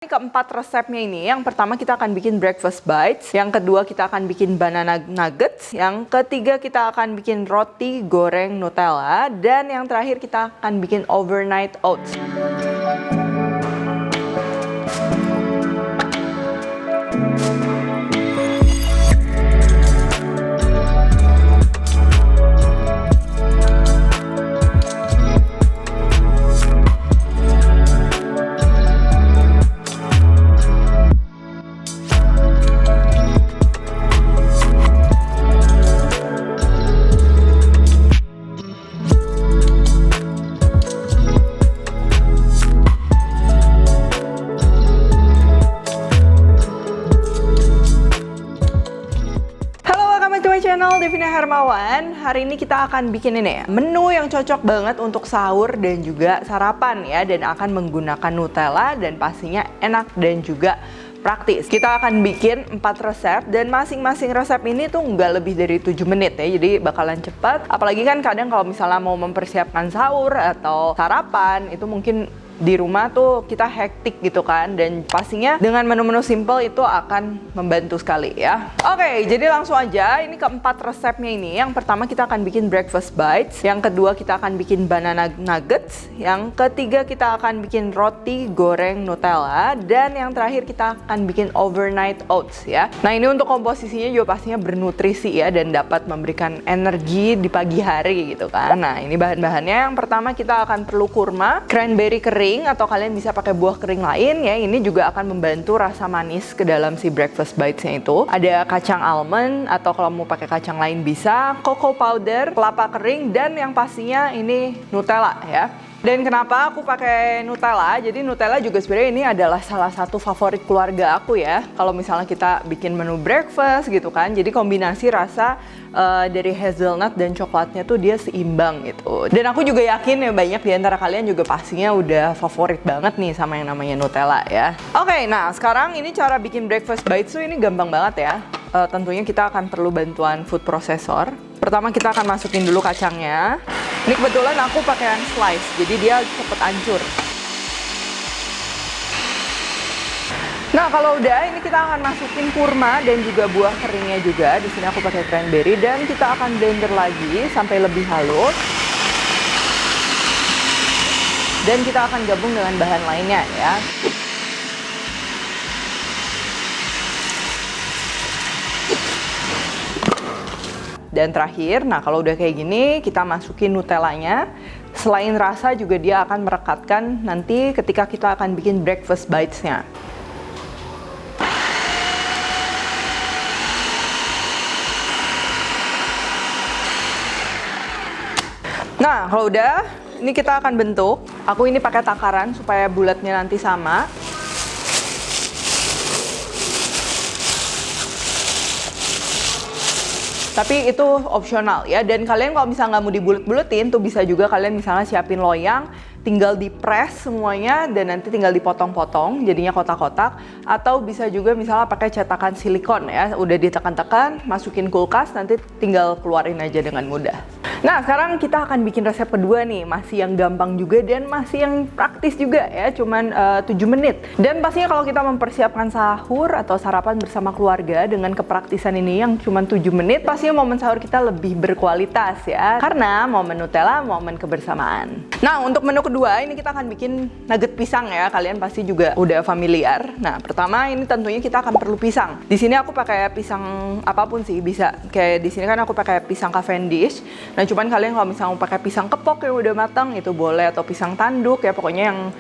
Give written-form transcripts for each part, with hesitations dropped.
Keempat resepnya ini, yang pertama kita akan bikin breakfast bites, yang kedua kita akan bikin banana nuggets, yang ketiga kita akan bikin roti goreng Nutella, dan yang terakhir kita akan bikin overnight oats. Channel Devina Hermawan. Hari ini kita akan bikin ini menu yang cocok banget untuk sahur dan juga sarapan ya, dan akan menggunakan Nutella dan pastinya enak dan juga praktis. Kita akan bikin 4 resep dan masing-masing resep ini tuh nggak lebih dari 7 menit ya, jadi bakalan cepat. Apalagi kan kadang kalau misalnya mau mempersiapkan sahur atau sarapan itu mungkin di rumah tuh kita hektik gitu kan, dan pastinya dengan menu-menu simple itu akan membantu sekali ya. Oke, jadi langsung aja, ini keempat resepnya ini. Yang pertama kita akan bikin breakfast bites, yang kedua kita akan bikin banana nuggets, yang ketiga kita akan bikin roti goreng Nutella, dan yang terakhir kita akan bikin overnight oats ya. Nah, ini untuk komposisinya juga pastinya bernutrisi ya, dan dapat memberikan energi di pagi hari gitu kan. Nah, ini bahan-bahannya. Yang pertama kita akan perlu kurma, cranberry kering, atau kalian bisa pakai buah kering lain ya. Ini juga akan membantu rasa manis ke dalam si breakfast bitesnya itu. Ada kacang almond, atau kalau mau pakai kacang lain bisa, cocoa powder, kelapa kering, dan yang pastinya ini Nutella ya. Dan kenapa aku pakai Nutella? Jadi Nutella juga sebenarnya ini adalah salah satu favorit keluarga aku ya. Kalau misalnya kita bikin menu breakfast gitu kan, jadi kombinasi rasa dari hazelnut dan coklatnya tuh dia seimbang gitu. Dan aku juga yakin ya banyak di antara kalian juga pastinya udah favorit banget nih sama yang namanya Nutella ya. Oke, nah sekarang ini cara bikin breakfast bites tuh ini gampang banget ya. Tentunya kita akan perlu bantuan food processor. Pertama kita akan masukin dulu kacangnya. Ini kebetulan aku pakai yang slice, jadi dia cepet hancur. Nah, kalau udah, ini kita akan masukin kurma dan juga buah keringnya juga. Di sini aku pakai cranberry, dan kita akan blender lagi sampai lebih halus. Dan kita akan gabung dengan bahan lainnya ya. Dan terakhir, nah kalau udah kayak gini, kita masukin Nutellanya. Selain rasa juga dia akan merekatkan nanti ketika kita akan bikin breakfast bitesnya. Nah, kalau udah, ini kita akan bentuk. Aku ini pakai takaran supaya bulatnya nanti sama. Tapi itu opsional ya, dan kalian kalau misalnya nggak mau dibulet-buletin tuh bisa juga kalian misalnya siapin loyang, tinggal di-press semuanya dan nanti tinggal dipotong-potong jadinya kotak-kotak, atau bisa juga misalnya pakai cetakan silikon ya, udah ditekan-tekan, masukin kulkas, nanti tinggal keluarin aja dengan mudah. Nah, sekarang kita akan bikin resep kedua nih, masih yang gampang juga dan masih yang praktis juga ya, cuman 7 menit. Dan pastinya kalau kita mempersiapkan sahur atau sarapan bersama keluarga dengan kepraktisan ini yang cuman 7 menit, pastinya momen sahur kita lebih berkualitas ya, karena momen Nutella, momen kebersamaan. Nah, untuk menu kedua ini kita akan bikin nugget pisang ya, kalian pasti juga udah familiar. Nah, pertama ini tentunya kita akan perlu pisang. Di sini aku pakai pisang apapun sih, bisa. Kayak di sini kan aku pakai pisang Cavendish. Nah, cuman kalian kalau misalnya mau pakai pisang kepok yang udah matang itu boleh, atau pisang tanduk ya, pokoknya yang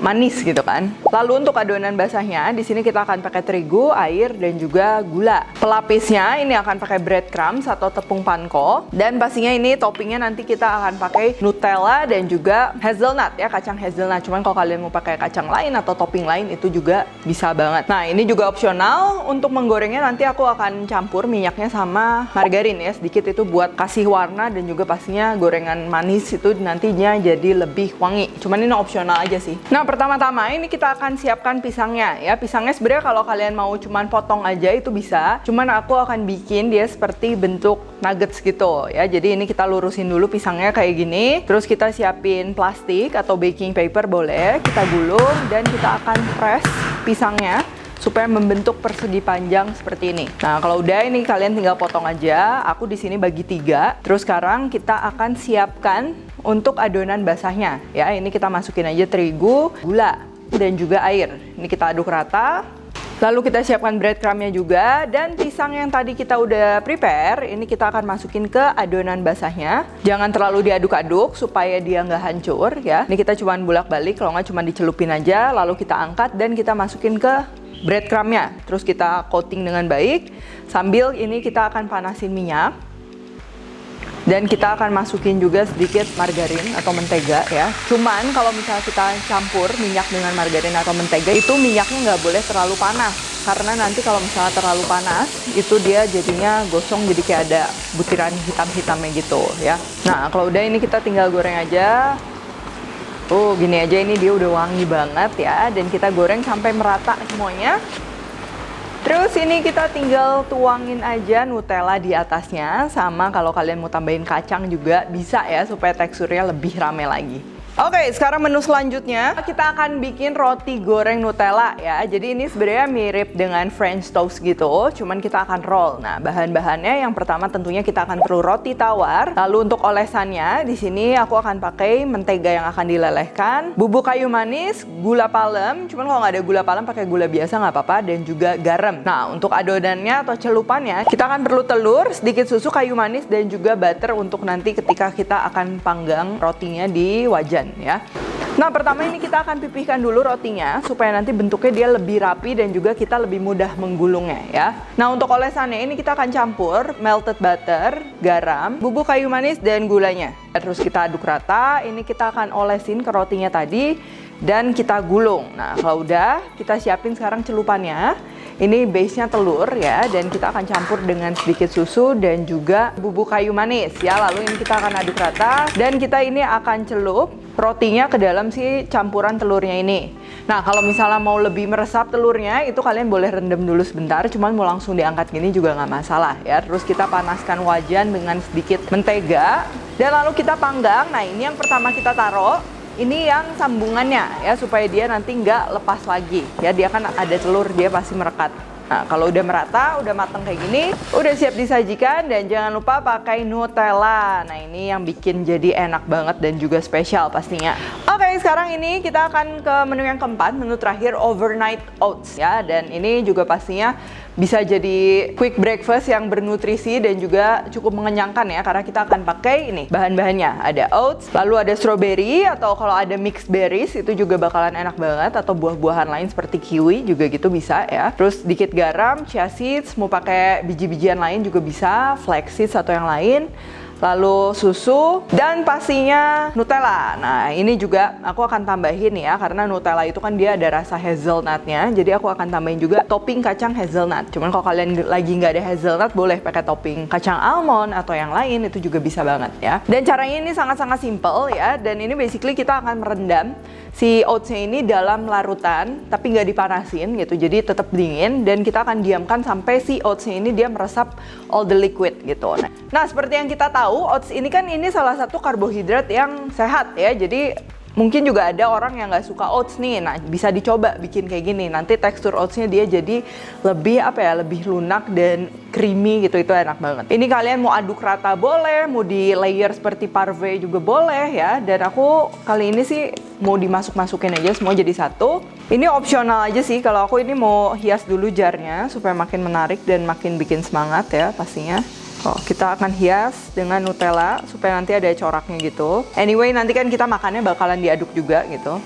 manis gitu kan. Lalu untuk adonan basahnya, di sini kita akan pakai terigu, air, dan juga gula. Pelapisnya ini akan pakai breadcrumbs atau tepung panko, dan pastinya ini toppingnya nanti kita akan pakai Nutella dan juga hazelnut ya, kacang hazelnut. Cuman kalau kalian mau pakai kacang lain atau topping lain itu juga bisa banget. Nah, ini juga opsional. Untuk menggorengnya nanti aku akan campur minyaknya sama margarin ya, sedikit itu buat kasih warna, dan juga pastinya gorengan manis itu nantinya jadi lebih wangi. Cuman ini opsional aja sih. Nah, pertama-tama ini kita akan siapkan pisangnya ya. Pisangnya sebenarnya kalau kalian mau cuman potong aja itu bisa. Cuman aku akan bikin dia seperti bentuk nuggets gitu ya. Jadi ini kita lurusin dulu pisangnya kayak gini. Terus kita siapin plastik atau baking paper boleh. Kita gulung dan kita akan press pisangnya supaya membentuk persegi panjang seperti ini. Nah, kalau udah ini kalian tinggal potong aja. Aku di sini bagi 3. Terus sekarang kita akan siapkan untuk adonan basahnya. Ya, ini kita masukin aja terigu, gula, dan juga air. Ini kita aduk rata. Lalu kita siapkan breadcrumbnya juga, dan pisang yang tadi kita udah prepare, ini kita akan masukin ke adonan basahnya. Jangan terlalu diaduk-aduk supaya dia nggak hancur ya. Ini kita cuman bolak-balik, kalau nggak cuman dicelupin aja, lalu kita angkat dan kita masukin ke breadcrumbnya. Terus kita coating dengan baik. Sambil ini kita akan panasin minyak. Dan kita akan masukin juga sedikit margarin atau mentega ya. Cuman kalau misalnya kita campur minyak dengan margarin atau mentega, itu minyaknya nggak boleh terlalu panas. Karena nanti kalau misalnya terlalu panas, itu dia jadinya gosong, jadi kayak ada butiran hitam-hitamnya gitu ya. Nah, kalau udah ini kita tinggal goreng aja. Oh, gini aja ini dia udah wangi banget ya. Dan kita goreng sampai merata semuanya. Terus ini kita tinggal tuangin aja Nutella di atasnya. Sama kalau kalian mau tambahin kacang juga bisa ya, supaya teksturnya lebih rame lagi. Oke, sekarang menu selanjutnya kita akan bikin roti goreng Nutella ya. Jadi ini sebenarnya mirip dengan French toast gitu, cuman kita akan roll. Nah, bahan-bahannya yang pertama tentunya kita akan perlu roti tawar. Lalu untuk olesannya di sini aku akan pakai mentega yang akan dilelehkan, bubuk kayu manis, gula palem. Cuman kalau nggak ada gula palem pakai gula biasa nggak apa-apa, dan juga garam. Nah, untuk adonannya atau celupannya kita akan perlu telur, sedikit susu, kayu manis, dan juga butter untuk nanti ketika kita akan panggang rotinya di wajan ya. Nah, pertama ini kita akan pipihkan dulu rotinya supaya nanti bentuknya dia lebih rapi dan juga kita lebih mudah menggulungnya ya. Nah, untuk olesannya ini kita akan campur melted butter, garam, bubuk kayu manis, dan gulanya. Terus kita aduk rata. Ini kita akan olesin ke rotinya tadi dan kita gulung. Nah, kalau udah kita siapin sekarang celupannya. Ini base-nya telur ya, dan kita akan campur dengan sedikit susu dan juga bubuk kayu manis ya. Lalu ini kita akan aduk rata dan kita ini akan celup rotinya ke dalam si campuran telurnya ini. Nah, kalau misalnya mau lebih meresap telurnya, itu kalian boleh rendam dulu sebentar, cuman mau langsung diangkat gini juga nggak masalah ya. Terus kita panaskan wajan dengan sedikit mentega dan lalu kita panggang. Nah, ini yang pertama kita taruh. Ini yang sambungannya ya, supaya dia nanti nggak lepas lagi ya. Dia kan ada telur, dia pasti merekat. Nah, kalau udah merata, udah matang kayak gini, udah siap disajikan. Dan jangan lupa pakai Nutella. Nah, ini yang bikin jadi enak banget dan juga spesial pastinya. Oke, sekarang ini kita akan ke menu yang keempat, menu terakhir, overnight oats ya. Dan ini juga pastinya bisa jadi quick breakfast yang bernutrisi dan juga cukup mengenyangkan ya, karena kita akan pakai ini bahan-bahannya. Ada oats, lalu ada strawberry, atau kalau ada mixed berries itu juga bakalan enak banget, atau buah-buahan lain seperti kiwi juga gitu bisa ya. Terus sedikit garam, chia seeds, mau pakai biji-bijian lain juga bisa, flax seeds atau yang lain. Lalu susu, dan pastinya Nutella. Nah, ini juga aku akan tambahin ya, karena Nutella itu kan dia ada rasa hazelnutnya. Jadi aku akan tambahin juga topping kacang hazelnut. Cuman kalau kalian lagi nggak ada hazelnut, boleh pakai topping kacang almond atau yang lain, itu juga bisa banget ya. Dan caranya ini sangat-sangat simple ya. Dan ini basically kita akan merendam si oatsnya ini dalam larutan, tapi nggak dipanasin gitu. Jadi tetap dingin, dan kita akan diamkan sampai si oatsnya ini dia meresap all the liquid gitu. Nah, seperti yang kita tahu, oats ini kan ini salah satu karbohidrat yang sehat ya. Jadi mungkin juga ada orang yang nggak suka oats nih. Nah, bisa dicoba bikin kayak gini. Nanti tekstur oatsnya dia jadi lebih lebih lunak dan creamy gitu. Itu enak banget. Ini kalian mau aduk rata boleh, mau di layer seperti parfait juga boleh ya. Dan aku kali ini sih mau dimasuk-masukin aja semua jadi satu. Ini opsional aja sih. Kalau aku ini mau hias dulu jarnya supaya makin menarik dan makin bikin semangat ya pastinya. Oh, kita akan hias dengan Nutella supaya nanti ada coraknya gitu. Anyway, nanti kan kita makannya bakalan diaduk juga gitu.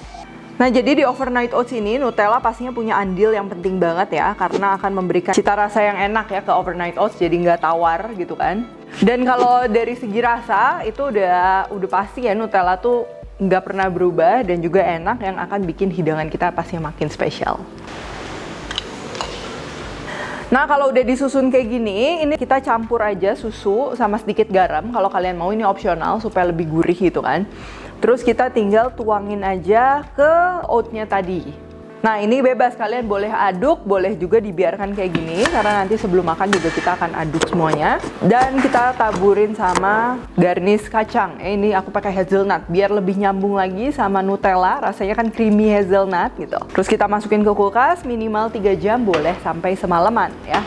Nah, jadi di overnight oats ini Nutella pastinya punya andil yang penting banget ya, karena akan memberikan cita rasa yang enak ya ke overnight oats, jadi nggak tawar gitu kan. Dan kalau dari segi rasa itu udah pasti ya, Nutella tuh nggak pernah berubah dan juga enak, yang akan bikin hidangan kita pastinya makin spesial. Nah, kalau udah disusun kayak gini, ini kita campur aja susu sama sedikit garam. Kalau kalian mau, ini opsional supaya lebih gurih gitu kan. Terus kita tinggal tuangin aja ke oatnya tadi. Nah, ini bebas, kalian boleh aduk, boleh juga dibiarkan kayak gini karena nanti sebelum makan juga kita akan aduk semuanya. Dan kita taburin sama garnish kacang. Ini aku pakai hazelnut biar lebih nyambung lagi sama Nutella, rasanya kan creamy hazelnut gitu. Terus kita masukin ke kulkas minimal 3 jam, boleh sampai semalaman ya.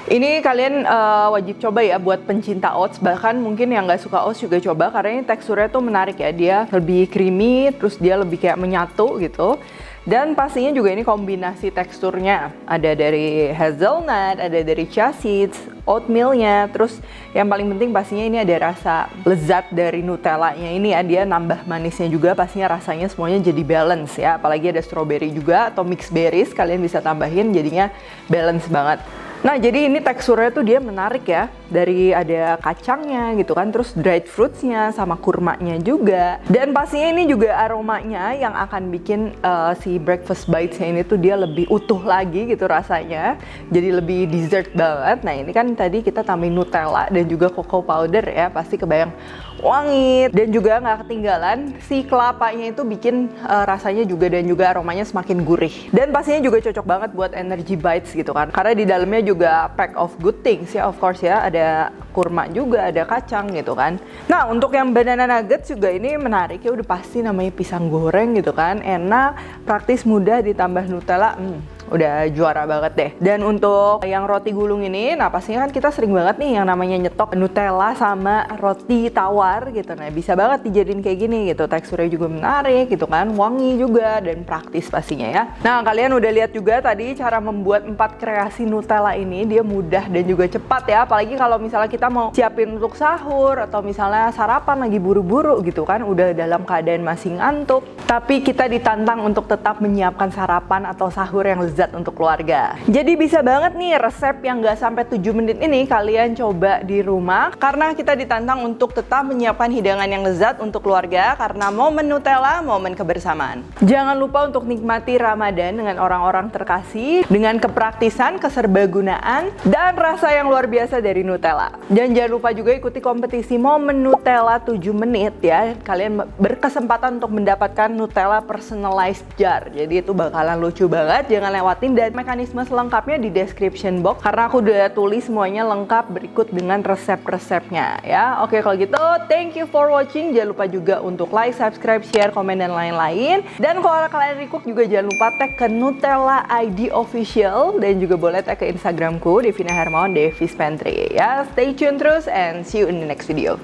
Ini kalian wajib coba ya buat pencinta oats, bahkan mungkin yang nggak suka oats juga coba karena ini teksturnya tuh menarik ya, dia lebih creamy, terus dia lebih kayak menyatu gitu. Dan pastinya juga ini kombinasi teksturnya, ada dari hazelnut, ada dari chia seeds, oatmealnya, terus yang paling penting pastinya ini ada rasa lezat dari Nutellanya ini ya, dia nambah manisnya juga, pastinya rasanya semuanya jadi balance ya, apalagi ada strawberry juga atau mixed berries kalian bisa tambahin, jadinya balance banget. Nah, jadi ini teksturnya tuh dia menarik ya, dari ada kacangnya gitu kan, terus dried fruitsnya sama kurmanya juga, dan pastinya ini juga aromanya yang akan bikin si breakfast bitesnya ini tuh dia lebih utuh lagi gitu rasanya, jadi lebih dessert banget. Nah, ini kan tadi kita tambahin Nutella dan juga cocoa powder ya, pasti kebayang wangi, dan juga nggak ketinggalan si kelapanya itu bikin rasanya juga dan juga aromanya semakin gurih, dan pastinya juga cocok banget buat energy bites gitu kan, karena di dalamnya juga pack of good things ya, of course ya, ada kurma juga, ada kacang gitu kan. Nah, untuk yang banana nuggets juga ini menarik ya, udah pasti namanya pisang goreng gitu kan, enak, praktis, mudah, ditambah Nutella, udah juara banget deh. Dan untuk yang roti gulung ini, nah pastinya kan kita sering banget nih yang namanya nyetok Nutella sama roti tawar gitu. Nah, bisa banget dijadiin kayak gini gitu, teksturnya juga menarik gitu kan, wangi juga dan praktis pastinya ya. Nah, kalian udah lihat juga tadi cara membuat 4 kreasi Nutella ini, dia mudah dan juga cepat ya, apalagi kalau misalnya kita mau siapin untuk sahur atau misalnya sarapan lagi buru-buru gitu kan, udah dalam keadaan masih ngantuk, tapi kita ditantang untuk tetap menyiapkan sarapan atau sahur yang lezat untuk keluarga. Jadi bisa banget nih resep yang gak sampai 7 menit ini kalian coba di rumah, karena kita ditantang untuk tetap menyiapkan hidangan yang lezat untuk keluarga karena momen Nutella, momen kebersamaan. Jangan lupa untuk nikmati Ramadan dengan orang-orang terkasih, dengan kepraktisan, keserbagunaan, dan rasa yang luar biasa dari Nutella. Dan jangan lupa juga ikuti kompetisi momen Nutella 7 menit ya. Kalian berkesempatan untuk mendapatkan Nutella personalized jar. Jadi itu bakalan lucu banget, jangan lewatin, dan mekanisme selengkapnya di description box karena aku udah tulis semuanya lengkap berikut dengan resep-resepnya ya. Oke, kalau gitu thank you for watching. Jangan lupa juga untuk like, subscribe, share, komen, dan lain-lain. Dan kalau kalian recook juga jangan lupa tag ke Nutella ID Official, dan juga boleh tag ke Instagramku Devina Hermawan Devi's Pantry ya. Stay tune terus and see you in the next video.